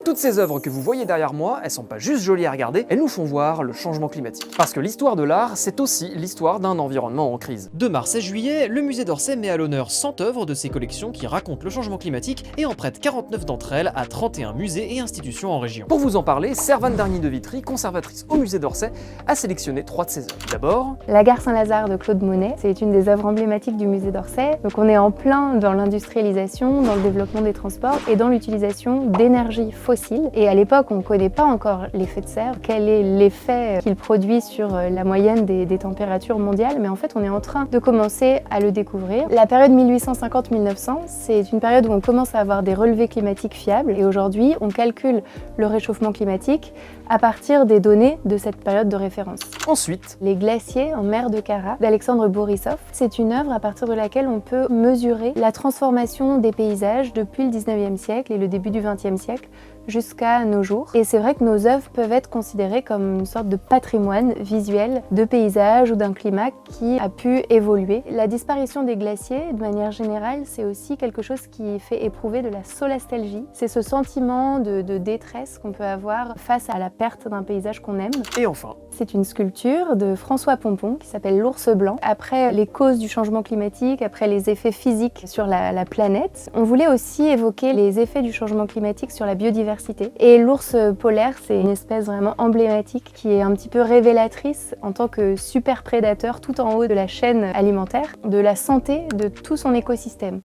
Toutes ces œuvres que vous voyez derrière moi, elles sont pas juste jolies à regarder, elles nous font voir le changement climatique. Parce que l'histoire de l'art, c'est aussi l'histoire d'un environnement en crise. De mars à juillet, le musée d'Orsay met à l'honneur 100 œuvres de ses collections qui racontent le changement climatique et en prête 49 d'entre elles à 31 musées et institutions en région. Pour vous en parler, Servane Darny de Vitry, conservatrice au musée d'Orsay, a sélectionné 3 de ses œuvres. D'abord, La gare Saint-Lazare de Claude Monet, c'est une des œuvres emblématiques du musée d'Orsay. Donc on est en plein dans l'industrialisation, dans le développement des transports et dans l'utilisation d'énergie fossile. Et à l'époque, on ne connaît pas encore l'effet de serre, quel est l'effet qu'il produit sur la moyenne des températures mondiales, mais en fait on est en train de commencer à le découvrir. La période 1850-1900, c'est une période où on commence à avoir des relevés climatiques fiables et aujourd'hui on calcule le réchauffement climatique à partir des données de cette période de référence. ensuite, Les glaciers en mer de Kara d'Alexandre Bourissov, c'est une œuvre à partir de laquelle on peut mesurer la transformation des paysages depuis le 19e siècle et le début du 20e siècle jusqu'à nos jours. Et c'est vrai que nos œuvres peuvent être considérées comme une sorte de patrimoine visuel de paysage ou d'un climat qui a pu évoluer. La disparition des glaciers, de manière générale, c'est aussi quelque chose qui fait éprouver de la solastalgie. C'est ce sentiment de détresse qu'on peut avoir face à la perte d'un paysage qu'on aime. et enfin, C'est une sculpture de François Pompon qui s'appelle l'ours blanc. Après les causes du changement climatique, après les effets physiques sur la planète, on voulait aussi évoquer les effets du changement climatique sur la biodiversité. Et l'ours polaire, c'est une espèce vraiment emblématique qui est un petit peu révélatrice en tant que super prédateur tout en haut de la chaîne alimentaire, de la santé de tout son écosystème.